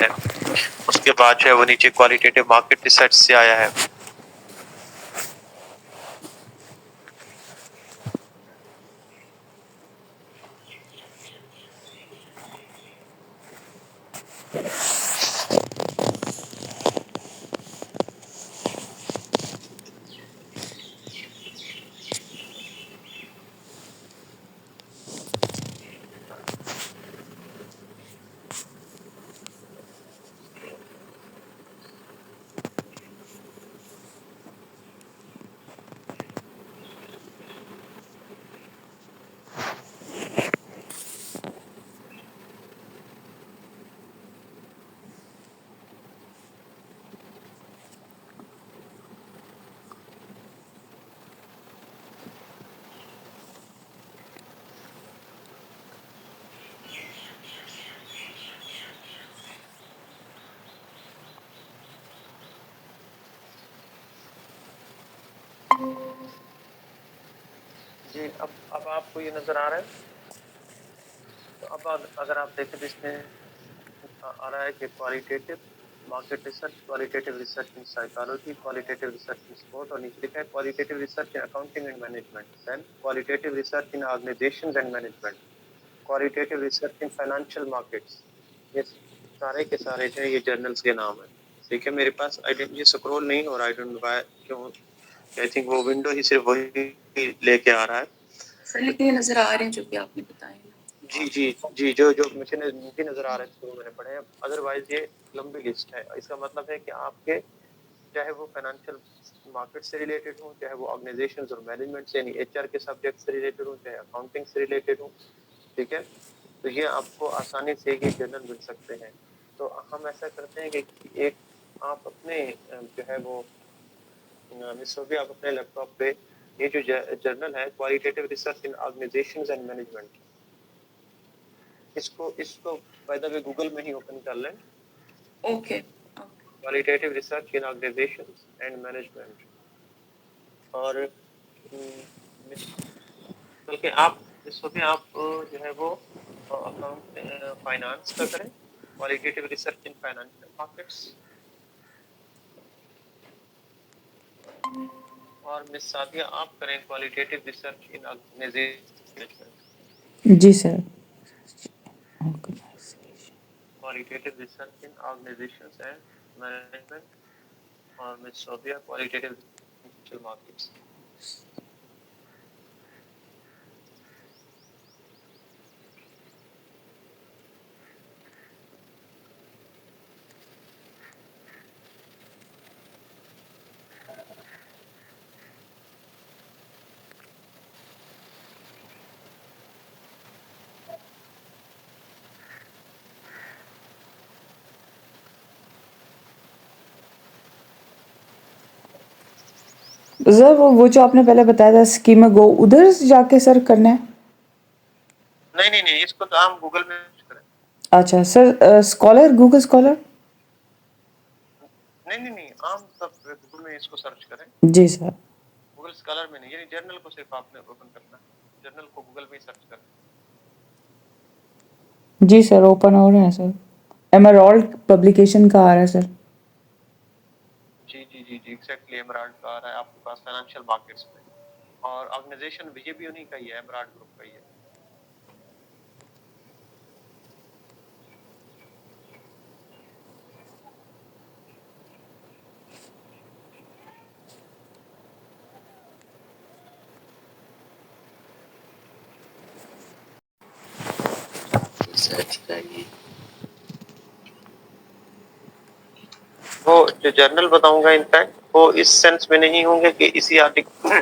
ہے. اس کے بعد جو ہے وہ نیچے کوالٹیٹیو مارکیٹ ریسرچ سے آیا ہے. جی اب آپ کو یہ نظر آ رہا ہے. تو اب اگر آپ دیکھیں تو اس میں آ رہا ہے کہ qualitative market research, qualitative research in psychology, qualitative research in sport, اور نیچے لکھا ہے qualitative research in accounting and management, then qualitative research in organisations and management, qualitative research in financial markets. یہ سارے کے سارے جو ہیں یہ جرنلز کے نام ہیں. ٹھیک ہے, میرے پاس یہ سکرول نہیں ہو رہا, آئی ڈونٹ نو وائی, کیوں, آئی تھنک وہ ونڈو ہی صرف وہی لے کے آ رہا ہے. سر لیکن یہ نظر آ رہے ہیں جو بھی آپ نے بتائے. جی جو مجھے نظر آ رہے ہیں وہ میں نے پڑھے ہیں. ادروائز یہ لمبی لسٹ ہے. اس کا مطلب ہے کہ آپ کے چاہے وہ فائنینشیل مارکیٹ سے ریلیٹڈ ہوں, چاہے وہ آرگنائزیشنز اور مینجمنٹ سے, یعنی ایچ آر کے سبجیکٹ سے ریلیٹڈ ہوں, چاہے اکاؤنٹنگ سے ریلیٹڈ ہوں. ٹھیک ہے, تو یہ آپ کو آسانی سے یہ جرنل مل سکتے ہیں. تو ہم ایسا کرتے ہیں کہ ایک آپ اپنے جو ہے وہ صوبی آپ اپنے لیپ ٹاپ پہ یہ جو جرنل ہے qualitative research in organisations and management, اس کو بائی دا وے گوگل میں ہی اوپن کر لیں. Okay, qualitative research in organisations and management. اور بلکہ آپ اس وقت آپ جو ہے وہ اکاؤنٹ فائنانس کا کریں, qualitative research in financial markets. اور مس سعدیہ آپ کریں کوالٹیٹیو ریسرچ ان آرگنائزیشن. جی sir. Qualitative research in organisations and management, اور miss Sobia qualitative financial markets. Sir وہ جو آپ نے پہلے بتایا تھا اسکیما گو, ادھر جا کے سر کرنا ہے؟ نہیں, اس کو تو ہم گوگل میں سرچ کریں. اچھا سر, اسکالر, گوگل اسکالر؟ نہیں, عام سب گوگل میں اس کو سرچ کریں. جی سر. گوگل اسکالر میں نہیں, یعنی جرنل کو صرف آپ نے اوپن کرنا ہے, جرنل کو گوگل میں ہی سرچ کریں. جی سر, اوپن ہو رہے ہیں سر. ایمرالڈ پبلیکیشن کا آ رہا ہے سر. جی ایگزیکٹلی ایمرالڈ کا آ رہا ہے آپ کے پاس فائنینشیل مارکیٹس میں, اور آرگنائزیشن یہ بھی انہیں کا ہی ہے, ایمرالڈ گروپ کا ہی ہے. وہ جو جرنل بتاؤں گا انفیکٹ وہ اس سینس میں نہیں ہوں گے کہ اسی آرٹیکل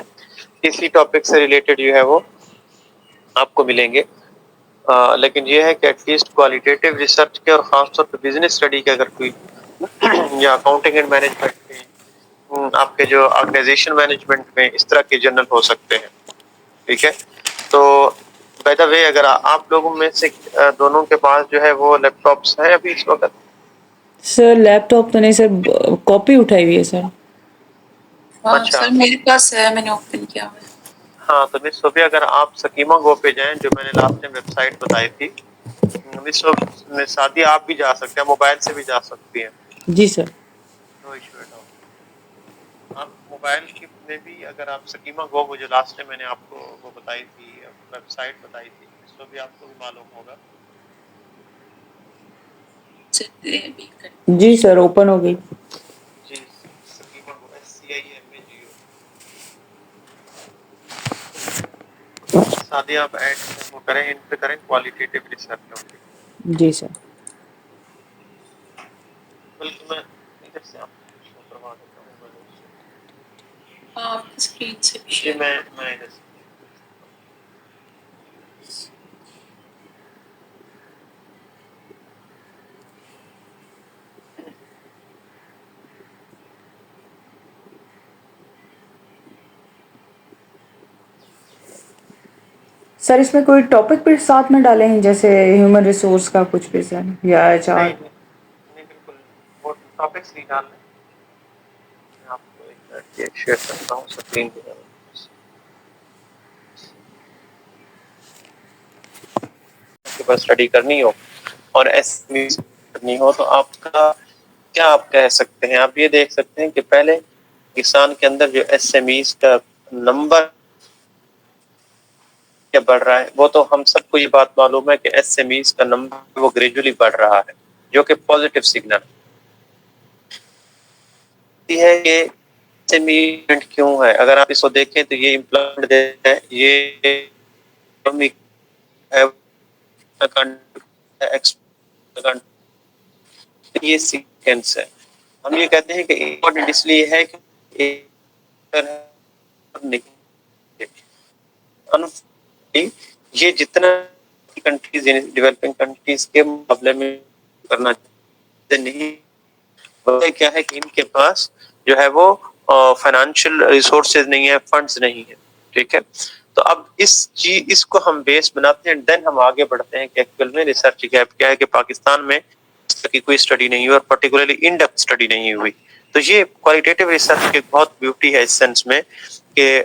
اسی ٹاپک سے ریلیٹڈ جو ہے وہ آپ کو ملیں گے, لیکن یہ ہے کہ ایٹ لیسٹ کوالٹیٹیو ریسرچ کے, اور خاص طور پہ بزنس اسٹڈی کے اگر کوئی یا اکاؤنٹنگ اینڈ مینجمنٹ کے, آپ کے جو آرگنائزیشن مینجمنٹ میں اس طرح کے جرنل ہو سکتے ہیں. ٹھیک ہے, تو بائی دا وے اگر آپ لوگوں میں سے دونوں کے پاس جو ہے وہ لیپ ٹاپس ہیں ابھی اس وقت؟ سر لیپ ٹاپ تو نہیں سر, کاپی اٹھائی ہوئی ہے سر. ہاں اچھا سر میرے پاس ہے, میں نے اوپن کیا ہوا ہے. ہاں تو مس صوفیہ اگر آپ سکیما گو پہ جائیں, جو میں نے لاسٹ ٹائم ویب سائٹ بتائی تھی, ساتھی آپ بھی جا سکتے ہیں, موبائل سے بھی جا سکتی ہیں. جی sir. No issue at all. آپ موبائل میں بھی اگر آپ سکیما گو, وہ جو لاسٹ ٹائم میں نے آپ کو وہ بتائی تھی, ویب سائٹ بتائی تھی, اس کو بھی آپ کو بھی معلوم ہوگا. جی سر, اوپن ہو گئی. جی, سکیما گو, SCIMAGO. ساتھ ہی آپ ایڈ کریں, ان پہ کریں کوالٹیٹیو ریسرچ. جی سر. بلکہ میں ادھر سے آپ کو شو کروا دیتا ہوں. آپ اسکرین سے بھی جی, شیئر میں ادھر سے. سر اس میں کوئی ٹاپک بھی ساتھ میں ڈالے ہیں, جیسے ہیومن ریسورس کا کچھ بھی سر, یا HR؟ نہیں بالکل, وہ ٹاپکس نہیں ڈالنے. میں آپ کو ایک شیئر کرتا ہوں اسکرین پہ. کے پاس اسٹڈی کرنی ہو اور کرنی ہو تو آپ کا کیا آپ کہہ سکتے ہیں, آپ یہ دیکھ سکتے ہیں کہ پہلے پاکستان کے اندر جو SMEs کا نمبر بڑھ رہا ہے, وہ تو ہم سب کو یہ بات معلوم ہے کہ SMEs کا نمبر وہ گریجولی بڑھ رہا ہے, جو کہ پازیٹیو سگنل ہے. کہ SME کیوں ہے, اگر آپ اس کو دیکھیں تو یہ امپلائمنٹ ہے, یہ یہ سیکوینس ہے. ہم یہ کہتے ہیں کہ امپورٹنٹ اس لیے ہے کہ یہ جتنا کنٹریز ڈیولپنگ کنٹریز کے مقابلے میں کرنا چاہتے نہیں, کیا ہے کہ ان کے پاس جو ہے وہ فائنینشیل ریسورسز نہیں ہے, فنڈز نہیں ہے. ٹھیک ہے, تو اب اس کو ہم بیس بناتے ہیں, دین ہم آگے بڑھتے ہیں کہ ایکچوئل میں ریسرچ گیپ کیا ہے, کہ پاکستان میں اس طرح کی کوئی اسٹڈی نہیں ہوئی, اور پرٹیکولرلی ان ڈیپتھ اسٹڈی نہیں ہوئی. تو یہ کوالٹیٹیو ریسرچ کی بہت بیوٹی ہے اس سینس میں کہ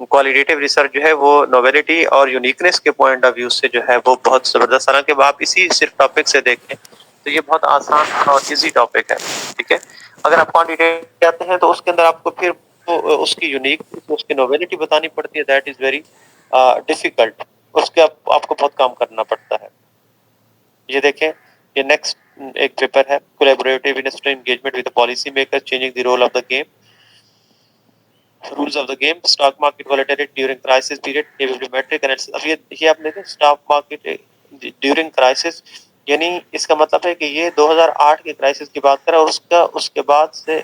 کوالٹیٹیو ریسرچ جو ہے وہ نوویلٹی اور یونیکنیس کے پوائنٹ آف ویو سے جو ہے وہ بہت زبردست. حالانکہ آپ اسی صرف ٹاپک سے دیکھیں تو یہ بہت آسان اور ایزی ٹاپک ہے. ٹھیک ہے, اگر آپ کوانٹیٹیو جاتے ہیں تو اس کے اندر آپ کو پھر اس کی یونیک, اس کی نوویلٹی بتانی پڑتی ہے. دیٹ از ویری ڈیفیکلٹ, اس کے آپ کو بہت کام کرنا پڑتا ہے. یہ دیکھیں, یہ نیکسٹ ایک پیپر ہے, collaborative industry engagement with policy maker changing the role of the game, rules of the game, stock market volatility during crisis period, bibliometric analysis. اب یہ آپ دیکھیں, اسٹاک مارکیٹ ڈیورنگ کرائسس, یعنی اس کا مطلب ہے کہ یہ 2008 کے کرائسس کی بات کریں, اور اس کے بعد سے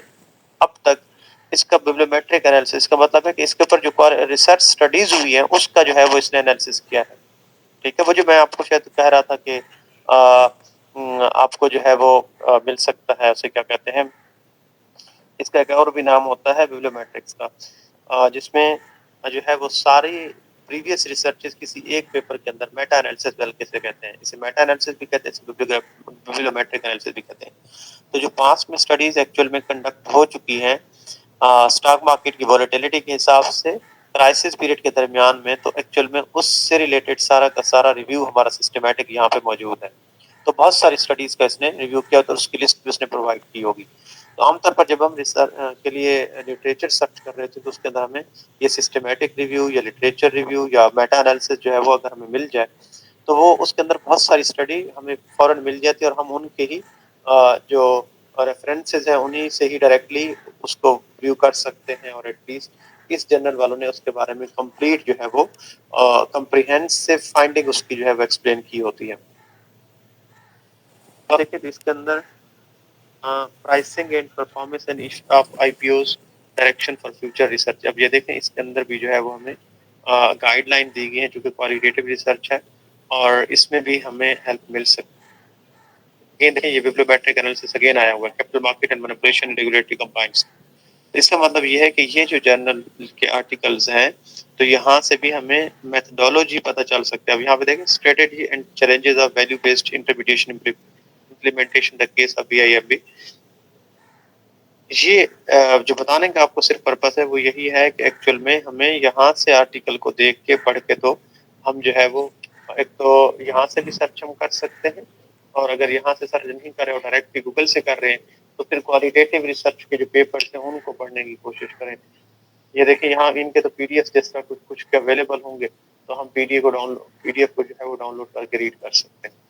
اب تک اس کا بیبلیومیٹرک انالیسس کا مطلب ہے کہ اس کے اوپر جو ریسرچ سٹڈیز ہوئی ہیں اس کا جو ہے وہ اس نے انالیسس کیا ہے. ٹھیک ہے, وہ جو میں آپ کو شاید کہہ رہا تھا کہ آپ کو جو ہے وہ مل سکتا ہے, اسے کیا کہتے ہیں, اس کا ایک اور بھی نام ہوتا ہے بیبلیومیٹرکس کا, جس میں جو ہے وہ ساری پریویس ریسرچز کسی ایک پیپر کے اندر میٹا انالیسس بلکہ سے کہتے ہیں, اسے میٹا انالیسس بھی کہتے ہیں, بیبلیومیٹرک انالیسس بھی کہتے ہیں. تو جو پاس میں اسٹڈیز ایکچوئل میں کنڈکٹ ہو چکی ہیں اسٹاک مارکیٹ کی ولیٹیلٹی کے حساب سے کرائسس پیریڈ کے درمیان میں, تو ایکچوئل میں اس سے ریلیٹڈ سارا کا سارا ریویو ہمارا سسٹمیٹک یہاں پہ موجود ہے. تو بہت ساری اسٹڈیز کا اس نے ریویو کیا, تو اس کی لسٹ بھی اس نے پرووائڈ کی ہوگی. تو عام طور پر جب ہم ریسرچ کے لیے لٹریچر سرچ کر رہے تھے تو اس کے اندر ہمیں یہ سسٹمیٹک ریویو یا لٹریچر ریویو یا میٹا انالیسس جو ہے وہ اگر ہمیں مل جائے تو وہ اس کے اندر بہت ساری اسٹڈی ہمیں فوراً مل جاتی ہے, اور ہم ان کے ہی جو ریفرنسز ہیں انہی سے ہی ڈائریکٹلی اس کو ویو کر سکتے ہیں, اور ایٹ لیسٹ اس جرنل والوں نے اس کے بارے میں کمپلیٹ جو ہے وہ کمپریہنسو فائنڈنگ اس کی جو ہے وہ ایکسپلین کی ہوتی ہے. دیکھیں اس کے اندر pricing and performance and of IPOs direction for future research. اب یہ دیکھیں اس کے اندر بھی جو ہے وہ ہمیں گائیڈ لائن دی گئی ہیں جو کہ کوالٹیٹیو ریسرچ ہے, اور اس میں بھی ہمیں ہیلپ مل سکتی ہے. یہ بیبلیومیٹرک انالیسس اگین آیا ہوا ہے, capital market and manipulation regulatory compliance. اس کا مطلب یہ ہے کہ یہ جو جرنل کے آرٹیکلز ہیں تو یہاں سے بھی ہمیں میتھڈولوجی پتہ چل سکتا ہے. اب یہاں پہ دیکھیں strategy and challenges of value based interpretation implementation the case of BIMB. یہ جو بتانے کا آپ کو صرف پرپس ہے وہ یہی ہے کہ ایکچوئل میں ہمیں یہاں سے آرٹیکل کو دیکھ کے پڑھ کے تو ہم جو ہے وہ ایک تو یہاں سے بھی سرچ ہم کر سکتے ہیں، اور اگر یہاں سے سرچ نہیں کر رہے اور ڈائریکٹلی گوگل سے کر رہے ہیں تو پھر کوالٹیٹیو ریسرچ کے جو پیپرس ہیں ان کو پڑھنے کی کوشش کریں. یہ دیکھیں یہاں ان کے تو پی ڈی ایف جس طرح کچھ کے اویلیبل ہوں گے تو ہم پی ڈی ایف کو جو ہے وہ ڈاؤن لوڈ کر کے ریڈ کر سکتے ہیں.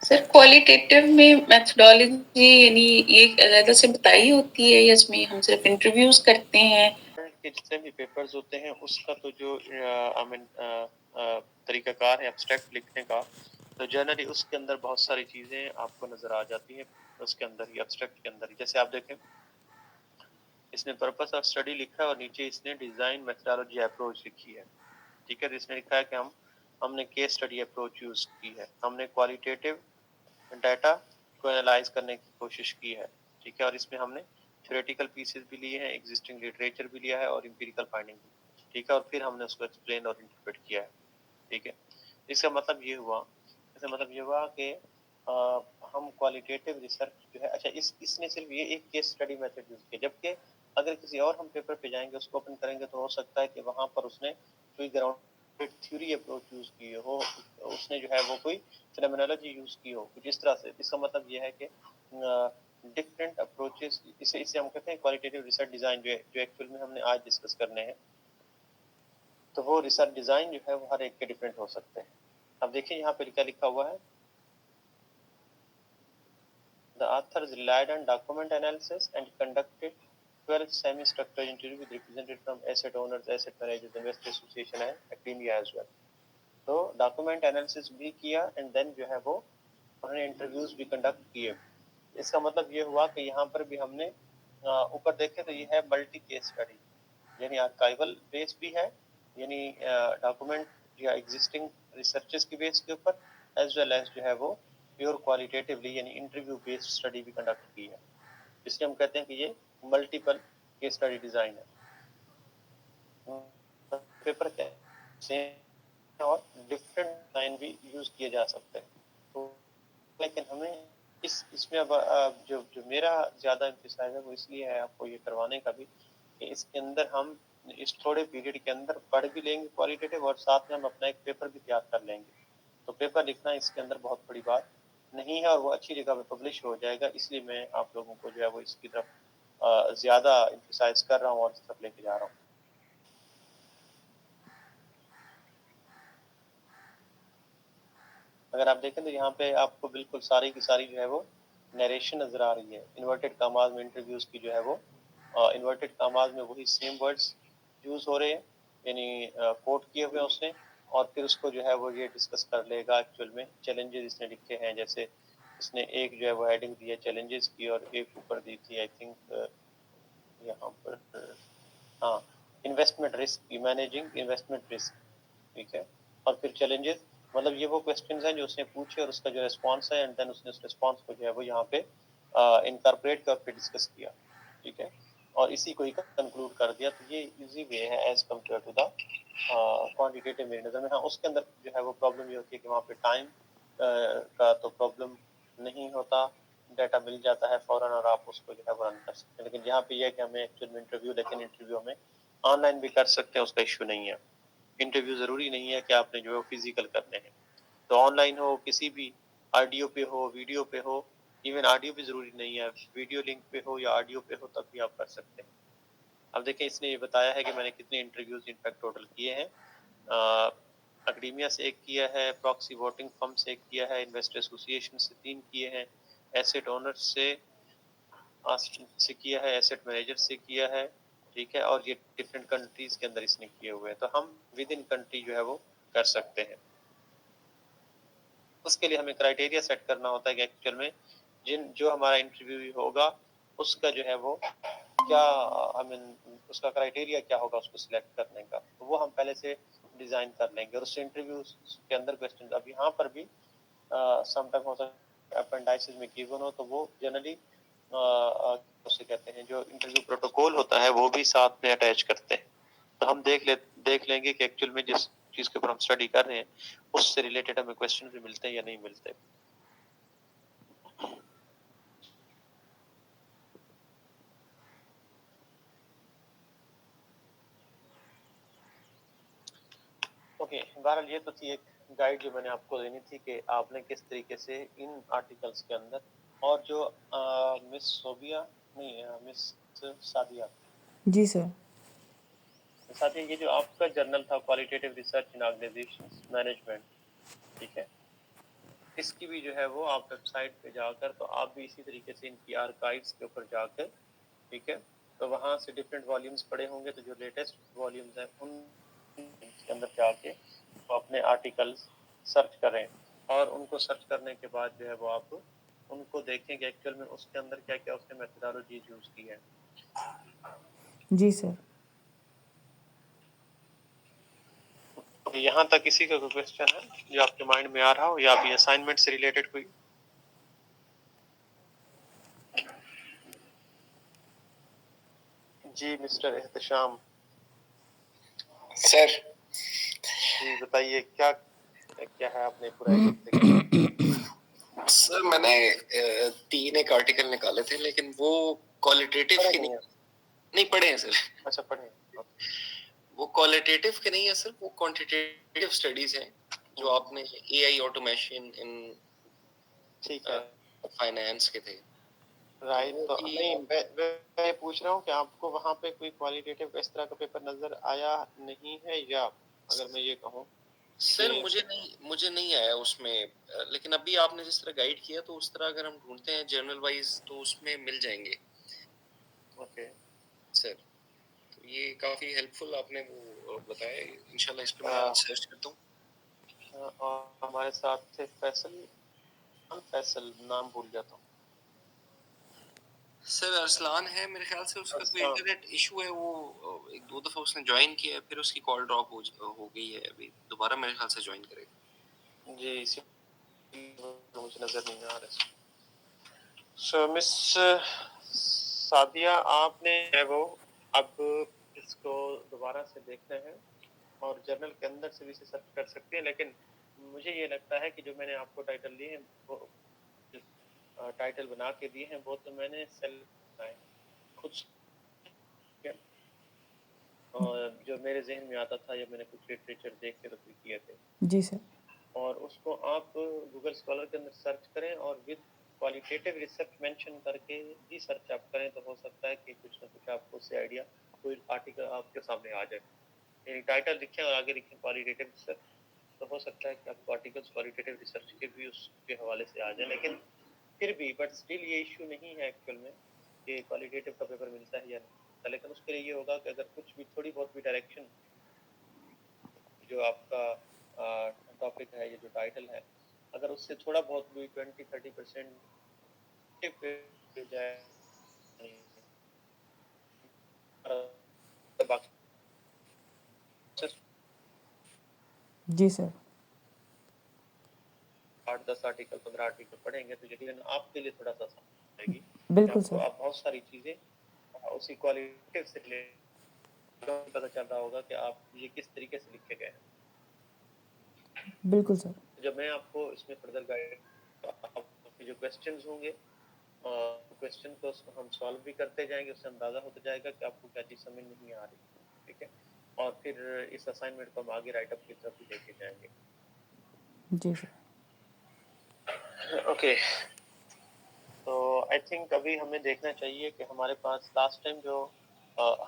سر کوالیٹیٹیو میں میتھڈالوجی یعنی یہ علیحدہ سے بتائی ہوتی ہے یا اس میں ہم صرف انٹرویوز کرتے ہیں؟ کہ جتنے بھی پیپرز ہوتے ہیں اس کا تو جو طریقہ کار ہے ایبسٹریکٹ لکھنے کا، تو جنرلی اس کے اندر بہت ساری چیزیں آپ کو نظر آ جاتی ہیں اس کے اندر ہی، ایبسٹریکٹ کے اندر ہی. جیسے آپ دیکھیں اس نے پرپس آف اسٹڈی لکھا ہے اور نیچے اس نے ڈیزائن میتھڈالوجی اپروچ لکھی ہے. ٹھیک ہے، اس نے لکھا ہے کہ ہم نے کیس اسٹڈی اپروچ یوز کی ہے، ہم نے کوالٹیٹیو ڈیٹا کو انالائز کرنے کی کوشش کی ہے. ٹھیک ہے، اور اس میں ہم نے تھیوریٹیکل پیسز بھی لیے ہیں، ایگزسٹنگ لٹریچر بھی لیا ہے اور امپیریکل فائنڈنگ بھی. ٹھیک ہے، اور پھر ہم نے اس کو ایکسپلین اور انٹرپریٹ کیا ہے. ٹھیک ہے، اس کا مطلب یہ ہوا کہ ہم کوالٹیٹیو ریسرچ جو ہے، اچھا اس نے صرف یہ ایک کیس اسٹڈی میتھڈ یوز کیا، جبکہ اگر کسی اور ہم پیپر پہ جائیں گے اس کو اوپن کریں گے تو ہو سکتا ہے کہ وہاں پر اس نے کوئی گراؤنڈ تھیوری اپروچ یوز کی ہو، اس نے جو ہے وہ کوئی فینومینالوجی یوز کی ہو کچھ اس طرح سے. اس کا مطلب یہ ہے کہ ڈفرینٹ اپروچز، اسے ہم کہتے ہیں کوالٹیٹیو ریسرچ ڈیزائن، جو ایکچوئل میں ہم نے آج ڈسکس کرنے ہیں. تو وہ ریسرچ ڈیزائن جو ہے وہ ہر ایک کے ڈفرینٹ ہو سکتے ہیں. اب دیکھیں یہاں پہ کیا لکھا ہوا ہے. The authors relied on document analysis and conducted 12 semi-structured interviews with representatives from asset owners, asset managers, investor association and academia as well. تو ڈاکومنٹ انالیسس بھی کیا اینڈ دین جو ہے وہ انہوں نے انٹرویوز بھی کنڈکٹ کیے. اس کا مطلب یہ ہوا کہ یہاں پر بھی ہم نے اوپر دیکھے تو یہ ہے ملٹی کیس اسٹڈی، یعنی آرکائیول بیس بھی ہے، یعنی ڈاکومنٹ یا ایگزسٹنگ ریسرچز کی بیس کے اوپر، ایز ویل ایز جو ہے وہ پیور کوالٹیٹیولی یعنی انٹرویو بیسڈ اسٹڈی بھی کنڈکٹ کی ہے. اس لیے ہم کہتے ہیں کہ یہ ملٹیپل کیس اسٹڈی ڈیزائن ہے. پیپر کیا ہے اور ڈفرینٹ ڈیزائن بھی یوز کیے جا سکتے ہیں. تو لیکن ہمیں اس میں جو میرا زیادہ امتساج ہے وہ اس لیے ہے آپ کو یہ کروانے کا بھی کہ اس کے اندر ہم اس تھوڑے پیریڈ کے اندر پڑھ بھی لیں گے کوالٹیٹیو اور ساتھ میں ہم اپنا ایک پیپر بھی تیار کر لیں گے. تو پیپر لکھنا اس کے اندر بہت بڑی بات نہیں ہے اور وہ اچھی جگہ پہ پبلش ہو جائے گا. اس لیے میں آپ لوگوں کو جو ہے وہ اس کی طرف زیادہ امفسائز کر رہا ہوں اور اس طرف لے کے جا رہا ہوں. اگر آپ دیکھیں تو یہاں پہ آپ کو بالکل ساری کی ساری جو ہے وہ نیریشن نظر آ رہی ہے. انورٹیڈ کاماز میں انٹرویوز کی جو ہے وہ انورٹیڈ کاماز میں وہی سیم ورڈز یوز ہو رہے ہیں، یعنی کوٹ کیے ہوئے اس نے، اور پھر اس کو جو ہے وہ یہ ڈسکس کر لے گا ایکچوئل میں چیلنجز اس نے لکھے ہیں. جیسے اس نے ایک جو ہے وہ ہیڈنگ دی ہے چیلنجز کی اور ایک اوپر دی تھی آئی تھنک یہاں پر ہاں انویسٹمنٹ رسک کی، مینیجنگ انویسٹمنٹ رسک. ٹھیک ہے، اور پھر چیلنجز مطلب یہ وہ کوسچنز ہیں جو اس نے پوچھے اور اس کا جو ریسپانس ہے اینڈ دین اس نے اس ریسپانس کو جو ہے وہ یہاں پہ انکارپوریٹ کر کے ڈسکس کیا. ٹھیک ہے، اور اسی کو ہی کنکلوڈ کر دیا. تو یہ ایزی وے ہے as compare to the quantitative. میری نظر میں ہاں اس کے اندر جو ہے وہ پرابلم یہ ہوتی ہے کہ وہاں پہ ٹائم کا تو پرابلم نہیں ہوتا، ڈیٹا مل جاتا ہے فوراً اور آپ اس کو جو ہے وہ رن کر سکتے ہیں. لیکن یہاں پہ یہ ہے کہ ہمیں ایکچوئل میں انٹرویو، لیکن انٹرویو ہمیں آن لائن بھی کر سکتے ہیں، اس کا ایشو نہیں ہے. انٹرویو ضروری نہیں ہے کہ آپ نے جو ہے فزیکل کرنے ہیں. تو آن لائن ہو، کسی بھی آڈیو پہ ہو، ویڈیو پہ ہو، ایون آڈیو بھی ضروری نہیں ہے، ویڈیو لنک پہ ہو یا آڈیو پہ ہو تب بھی آپ کر سکتے ہیں. اب دیکھیں اس نے یہ بتایا ہے کہ میں نے کتنے انٹرویوز انفیکٹ ٹوٹل کیے ہیں. اکیڈیمیا سے ایک کیا ہے، پراکسی ووٹنگ فرم سے ایک کیا ہے، انویسٹر ایسوسی ایشن سے 3 کیے ہیں، ایسٹ اونر سے کیا ہے، ایسٹ مینیجر سے کیا ہے. ٹھیک ہے، اور یہ ڈفرینٹ کنٹریز کے اندر اس نے کیے ہوئے ہیں. تو ہم ود ان کنٹری جو ہے وہ کر سکتے ہیں. اس کے لیے ہمیں کرائٹیریا سیٹ کرنا ہوتا ہے کہ ایکچوئل میں جو ہمارا انٹرویو ہوگا اس کا جو ہے وہ کیا اس کا کرائٹیریا کیا ہوگا اس کو سلیکٹ کرنے کا، تو وہ ہم پہلے سے ڈیزائن کر لیں گے. اور اس انٹرویو کے اندر کویسچن اب یہاں پر بھی سم ٹائم ہو سکتا ہے اپینڈائسز میں گیون ہو، تو وہ جنرلی اسے کہتے ہیں جو انٹرویو پروٹوکول ہوتا ہے وہ بھی ساتھ میں اٹیچ کرتے ہیں. تو ہم دیکھ لیں گے کہ ایکچوئل میں جس چیز کے اوپر ہم اسٹڈی کر رہے ہیں اس سے ریلیٹڈ ہمیں کویسچن بھی ملتے ہیں یا نہیں ملتے. اوکے، بہرحال یہ تو تھی ایک گائیڈ جو میں نے آپ کو دینی تھی کہ آپ نے کس طریقے سے ان آرٹیکلس کے اندر، اور جو مس صوبیہ نہیں مس سعدیہ جی سر. ساتھ ہی یہ جو آپ کا جرنل تھا qualitative research in organization management, ٹھیک ہے، اس کی بھی جو ہے وہ آپ ویب سائٹ پہ جا کر، تو آپ بھی اسی طریقے سے ان کی آرکائیوز کے اوپر جا کر، ٹھیک ہے، تو وہاں سے ڈفرینٹ والیومز پڑے ہوں گے، تو جو لیٹسٹ والیومز ہیں ان کے اندر جا کے وہ اپنے آرٹیکلز سرچ کریں، اور ان کو سرچ کرنے کے بعد جو ہے وہ آپ ان کو دیکھیں کہ ایکچوئل میں اس کے اندر کیا کیا اس نے میتھڈالوجیز یوز کی ہے. جی سر. یہاں تک کسی کا کوئی کویسچن ہے جو آپ کے مائنڈ میں آ رہا ہو، یا ابھی اسائنمنٹ سے ریلیٹڈ کوئی؟ جی مسٹر احتشام سر. جی بتائیے کیا ہے آپ نے پورا ایک سر میں نے 3 ایک آرٹیکل نکالے تھے، لیکن وہ کوالٹیٹیو کے نہیں پڑھے ہیں سر. اچھا پڑھیں. وہ کوالٹیٹیو کے نہیں ہے سر، وہ کوانٹیٹیو اسٹڈیز ہیں جو آپ نے اے آئی آٹومیشن ان ٹھیک ہے فائنانس کے تھے. رائٹ. تو نہیں میں پوچھ رہا ہوں کہ آپ کو وہاں پہ کوئی کوالٹیٹیو اس طرح کا پیپر نظر آیا نہیں ہے، یا اگر میں یہ کہوں سر مجھے نہیں آیا اس میں، لیکن ابھی آپ نے جس طرح گائیڈ کیا تو اس طرح اگر ہم ڈھونڈتے ہیں جرنل وائز تو اس میں مل جائیں گے. اوکے سر تو یہ کافی ہیلپ فل آپ نے وہ بتایا، انشاءاللہ اس پہ میں سرچ کرتا ہوں. اور ہمارے ساتھ تھے فیصل نام بھول جاتا ہوں. سر ارسلان ہے میرے خیال سے، اس کا کوئی انٹرنیٹ ایشو ہے، وہ 1-2 دفعہ اس نے جوائن کیا ہے، پھر اس کی کال ڈراپ ہو گئی ہے، ابھی دوبارہ میرے خیال سے جوائن کرے گا. جی اسی مجھے نظر نہیں آ رہا. سو مس سعدیہ آپ نے وہ اب اس کو دوبارہ سے دیکھنا ہے، اور جرنل کے اندر سے بھی اسے سرچ کر سکتے ہیں، لیکن مجھے یہ لگتا ہے کہ جو میں نے آپ کو ٹائٹل دیے ہیں، وہ ٹائٹل بنا کے دیے ہیں، وہ تو میں نے سیلف بنائے خود سے، اور جو میرے ذہن میں آتا تھا یا میں نے کچھ لٹریچر دیکھ کے رکھ کیے تھے. جی سر. اور اس کو آپ گوگل اسکالر کے اندر سرچ کریں، اور ود کوالٹیٹیو ریسرچ مینشن کر کے بھی سرچ آپ کریں، تو ہو سکتا ہے کہ کچھ نہ کچھ آپ کو اس سے آئیڈیا، کوئی آرٹیکل آپ کے سامنے آ جائے. یعنی ٹائٹل لکھیں اور آگے لکھیں کوالٹیٹیو ریسرچ، تو ہو سکتا ہے کہ آپ کو آرٹیکلس کوالٹیٹیو ریسرچ کے بھی اس کے حوالے سے آ جائیں. لیکن پھر بھی بٹ اسٹل یہ ایشو نہیں ہے ایکچوئل میں کہ کوالٹیٹیو کا پیپر ملتا ہے یا نہیں، لیکن اس کے لیے یہ ہوگا کہ اگر کچھ بھی تھوڑی بہت بھی ڈائریکشن جو آپ کا ٹاپک ہے یا جو ٹائٹل ہے، اگر اس سے تھوڑا بہت بھی 20-30% جائے جی سر. 8-10 آرٹیکل 15 آرٹیکل پڑھیں گے تو یقیناً آپ کے لیے تھوڑا سا آسان رہے گی. بالکل آپ کو سر. آپ بہت ساری چیزیں اسی کوالٹیٹیو سے پتہ چل رہا ہوگا کہ آپ یہ کس طریقے سے لکھے گئے ہیں. بالکل سر. جب میں آپ کو اس میں فردر گائیڈ، آپ کے جو کویسچنز ہوں گے، کویسچن کو ہم سالو بھی کرتے جائیں گے، اس سے اندازہ ہوتا جائے گا کہ آپ کو کیا چیز سمجھ نہیں آ رہی، ٹھیک ہے، اور پھر اس اسائنمنٹ کو ہم آگے رائٹ اپ کی طرف بھی لے کے جائیں گے. جی سر. اوکے، تو آئی تھنک ابھی ہمیں دیکھنا چاہیے کہ ہمارے پاس لاسٹ ٹائم جو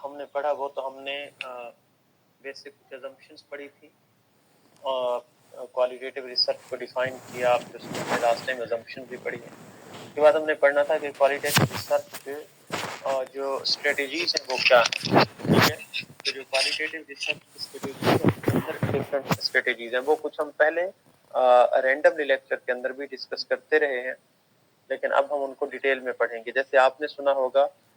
ہم نے پڑھا وہ تو ہم نے بیسک کچھ ازمپشنس پڑھی تھی، اور کوالٹیٹیو ریسرچ کو ڈیفائن کیا، پھر اس میں ہم نے لاسٹ ٹائم ازمپشن بھی پڑھی ہے. اس کے بعد ہم نے پڑھنا تھا کہ کوالٹیٹیو ریسرچ جو اسٹریٹجیز ہیں وہ کیا ہیں، ٹھیک ہے. تو جو کوالٹیٹیو ریسرچ کی اسٹریٹجیز ہیں اس کے اندر ڈفرینٹ اسٹریٹجیز ہیں، وہ کچھ ہم پہلے رینڈملی لیکچر کے اندر بھی ڈسکس کرتے رہے ہیں، لیکن اب ہم ان کو ڈیٹیل میں پڑھیں گے. جیسے آپ نے سنا ہوگا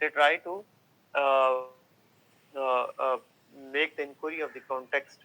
they try to make the inquiry of the context,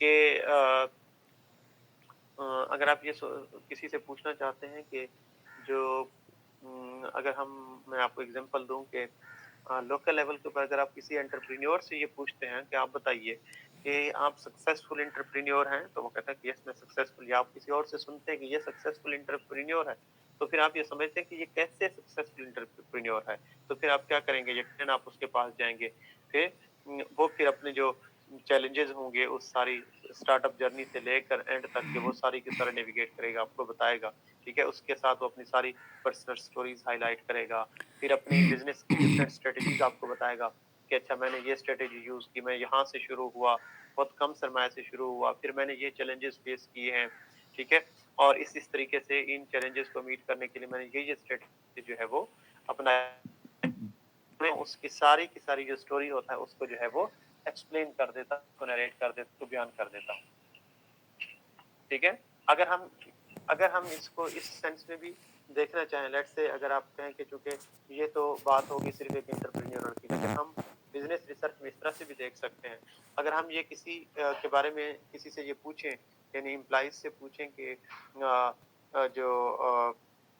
کہ اگر آپ یہ کسی سے پوچھنا چاہتے ہیں کہ جو اگر میں آپ کو اگزامپل دوں کہ لوکل لیول کے اوپر اگر آپ کسی انٹرپرینیور سے یہ پوچھتے ہیں کہ آپ بتائیے کہ آپ سکسیسفل انٹرپرینیور ہیں، تو وہ کہتا ہے کہ یس میں سکسیسفل، یا آپ کسی اور سے سنتے ہیں کہ یہ سکسیسفل انٹرپرینیور ہے، تو پھر آپ یہ سمجھتے ہیں کہ یہ کیسے سکسیسفل انٹرپرینیور ہے، تو پھر آپ کیا کریں گے؟ یقیناً آپ اس کے پاس جائیں گے، پھر وہ پھر اپنے جو چیلنجز ہوں گے اس ساری اسٹارٹ اپ جرنی سے لے کر اینڈ تک کے وہ ساری کی سارا نیویگیٹ کرے گا، آپ کو بتائے گا، ٹھیک ہے؟ اس کے ساتھ وہ اپنی ساری پرسنل سٹوریز ہائی لائٹ کرے گا، پھر اپنی بزنس کی ڈفرینٹ اسٹریٹجیز آپ کو بتائے گا کہ اچھا میں نے یہ اسٹریٹجی یوز کی، میں یہاں سے شروع ہوا، بہت کم سرمایہ سے شروع ہوا، پھر میں نے یہ چیلنجز فیس کیے ہیں، ٹھیک ہے؟ اور اس طریقے سے ان چیلنجز کو میٹ کرنے کے لیے میں نے یہ اسٹریٹجی جو ہے وہ اپنا، میں اس کی ساری جو سٹوری ہوتا ہے اس کو جو ہے وہ ایکسپلین کر دیتا، اس کو نریٹ کر دیتا، اس کو بیان کر دیتا ہوں، ٹھیک ہے؟ اگر ہم اس کو اس سینس میں بھی دیکھنا چاہیں، لیٹ سے اگر آپ کہیں کہ چونکہ یہ تو بات ہوگی صرف ایک انٹرپرینیور کی، لیکن ہم بزنس ریسرچ میں اس طرح سے بھی دیکھ سکتے ہیں، اگر ہم یہ کسی کے بارے میں کسی سے یہ پوچھیں، یعنی امپلائیز سے پوچھیں کہ جو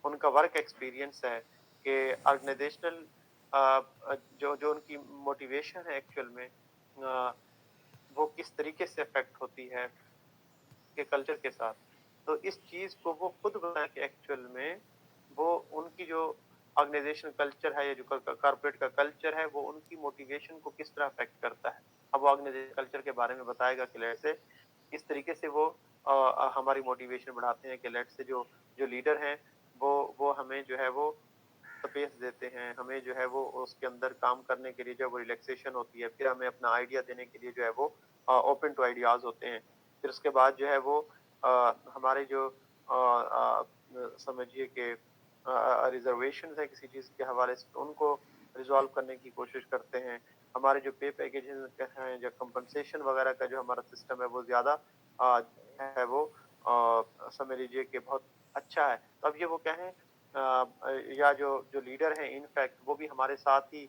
ان کا ورک ایکسپیرینس ہے کہ آرگنائزیشنل جو ان کی موٹیویشن ہے ایکچوئل میں وہ کس طریقے سے افیکٹ ہوتی ہے کے کلچر کے ساتھ، تو اس چیز کو وہ خود بتائیں کہ ایکچوئل میں وہ ان کی جو آرگنائزیشن کلچر ہے یا جو کارپوریٹ کا کلچر ہے وہ ان کی موٹیویشن کو کس طرح افیکٹ کرتا ہے۔ اب وہ آرگنائزیشن کلچر کے بارے میں بتائے گا کہ لیٹ سے اس طریقے سے وہ ہماری موٹیویشن بڑھاتے ہیں کہ لیٹ سے جو لیڈر ہیں وہ ہمیں جو ہے وہ سپیس دیتے ہیں، ہمیں جو ہے وہ اس کے اندر کام کرنے کے لیے جو وہ ریلیکسیشن ہوتی ہے، پھر ہمیں اپنا آئیڈیا دینے کے لیے جو ہے وہ اوپن ٹو آئیڈیاز ہوتے ہیں، پھر اس کے بعد جو ہے وہ ہمارے جو سمجھیے کہ ریزرویشنز ہیں کسی چیز کے حوالے سے ان کو ریزالو کرنے کی کوشش کرتے ہیں، ہمارے جو پے پیکیجز ہیں جو کمپنسیشن وغیرہ کا جو ہمارا سسٹم ہے وہ زیادہ ہے وہ سمجھ لیجیے کہ بہت اچھا ہے، تو اب یہ وہ کہیں یا جو لیڈر ہیں انفیکٹ وہ بھی ہمارے ساتھ ہی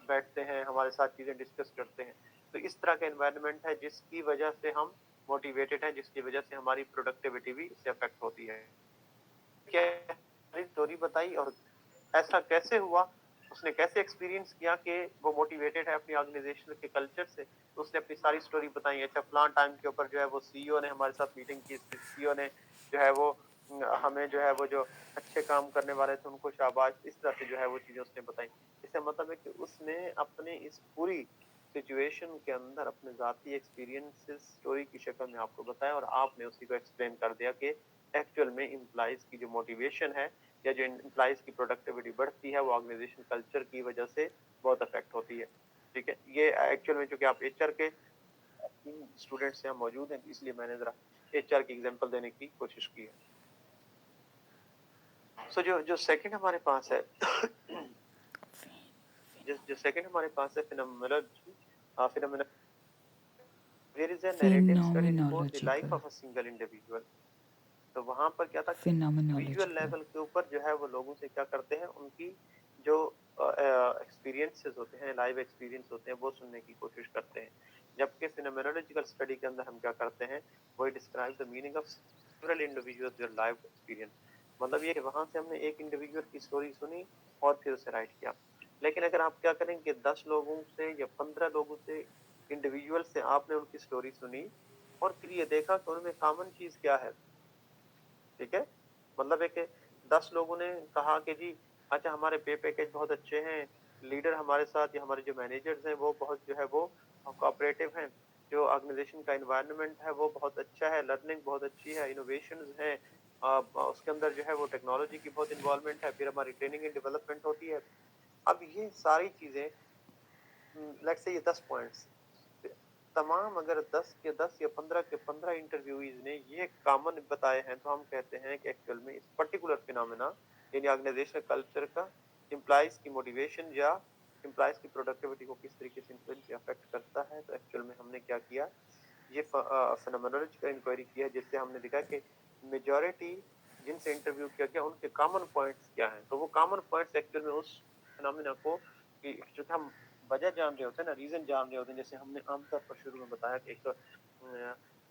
بیٹھتے ہیں، ہمارے ساتھ چیزیں ڈسکس کرتے ہیں، تو اس طرح کا انوائرمنٹ ہے جس کی وجہ سے ہم موٹیویٹڈ ہیں، جس کی وجہ سے ہماری پروڈکٹیوٹی بھی اس سے افیکٹ ہوتی ہے۔ کیا اسٹوری بتائی اور ایسا کیسے ہوا، اس نے کیسے ایکسپیرینس کیا کہ وہ موٹیویٹڈ ہے اپنی آرگنائزیشن کے کلچر سے، تو اس نے اپنی ساری سٹوری بتائی۔ اچھا فلان ٹائم کے اوپر جو ہے وہ سی او نے ہمارے ساتھ میٹنگ کی، سی او نے جو ہے وہ ہمیں جو ہے وہ جو اچھے کام کرنے والے تھے ان کو شاباش، اس طرح سے جو ہے وہ چیزیں اس نے بتائی۔ اس سے مطلب ہے کہ اس نے اپنے اس پوری سچویشن کے اندر اپنے ذاتی ایکسپیرینس سٹوری کی شکل میں آپ کو بتایا اور آپ نے اسی کو ایکسپلین کر دیا کہ ایکچوئل میں امپلائیز کی جو موٹیویشن ہے یا جو امپلائیز کی پروڈکٹیوٹی بڑھتی ہے وہ آرگنائزیشن کلچر کی وجہ سے بہت افیکٹ ہوتی ہے، ٹھیک ہے؟ یہ ایکچوئل میں چونکہ آپ ایچ آر کے اسٹوڈنٹس سے ہم موجود ہیں اس لیے میں نے ذرا ایچ آر کی ایگزامپل دینے کی کوشش کی ہے۔ سو جو سیکنڈ ہمارے پاس ہے جو سیکنڈ ہمارے پاس ہے phenomenology, there is a narrative study report the life phenomenological of a single individual، تو وہاں پر کیا تھا ویژول phenomenological لیول کے اوپر جو ہے وہ لوگوں سے کیا کرتے ہیں، ان کی جو ایکسپیرینسز ہوتے ہیں، لائیو ایکسپیرینس ہوتے ہیں وہ سننے کی کوشش کرتے ہیں، جبکہ فینومینولوجیکل اسٹڈی کے اندر ہم کیا کرتے ہیں، وہ describe the meaning of several individuals their life experience, مطلب یہ کہ وہاں سے ہم نے ایک انڈیویجول کی اسٹوری سنی اور پھر اسے رائٹ کیا، لیکن اگر آپ کیا کریں کہ 10 لوگوں سے یا 15 لوگوں سے انڈیویجول سے آپ نے ان کی اسٹوری سنی اور پھر یہ دیکھا کہ ان میں کامن چیز کیا ہے، ٹھیک ہے؟ مطلب ہے کہ 10 لوگوں نے کہا کہ جی اچھا ہمارے پے پیکیج بہت اچھے ہیں، لیڈر ہمارے ساتھ یا ہمارے جو مینیجرز ہیں وہ بہت جو ہے وہ کوآپریٹو ہیں، جو آرگنائزیشن کا انوائرمنٹ ہے وہ بہت اچھا ہے، لرننگ بہت اچھی ہے، انوویشنز ہیں، اس کے اندر جو ہے وہ ٹیکنالوجی کی بہت انوالومنٹ ہے، پھر ہماری ٹریننگ اینڈ ڈیولپمنٹ ہوتی ہے۔ اب یہ ساری چیزیں لیٹس سے یہ 10 پوائنٹس تمام اگر 10 کے 10 یا 15 کے 15 انٹرویوز نے یہ کامن بتائے ہیں تو ہم کہتے ہیں کہ ایکچوئل میں اس پرٹیکولر فینومینا یعنی آرگنائزیشن کلچر کا امپلائیز کی موٹیویشن یا امپلائیز کی پروڈکٹیوٹی کو کس طریقے سے انفلوئنس یا افیکٹ کرتا ہے، تو ایکچوئل میں ہم نے کیا کیا، یہ فینومینولوجیکل انکوائری کی ہے جس سے ہم نے دیکھا کہ میجورٹی جن سے انٹرویو کیا گیا ان کے کامن پوائنٹس کیا ہیں، تو وہ کامن پوائنٹس ایکچوئل میں اس فینومینا کو چونکہ ہم وجہ جان رہے ہوتے ہیں نا، ریزن جان رہے ہوتے ہیں، جیسے ہم نے عام طور پر شروع میں بتایا کہ ایک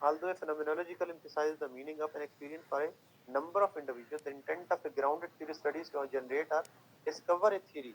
Although a phenomenological emphasizes the meaning of an experience for a number of individuals, the intent of a grounded theory studies to generate or discover a theory।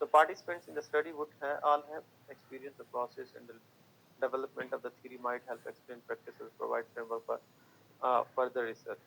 So participants in the study would all have experienced the process, and the development of the theory might help explain practices, provide framework for further research।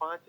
5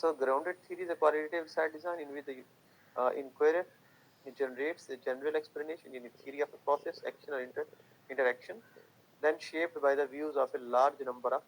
so grounded theory is a qualitative side design in which the inquirer generates a general explanation in a theory of a process, action or interaction, then shaped by the views of a large number of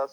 10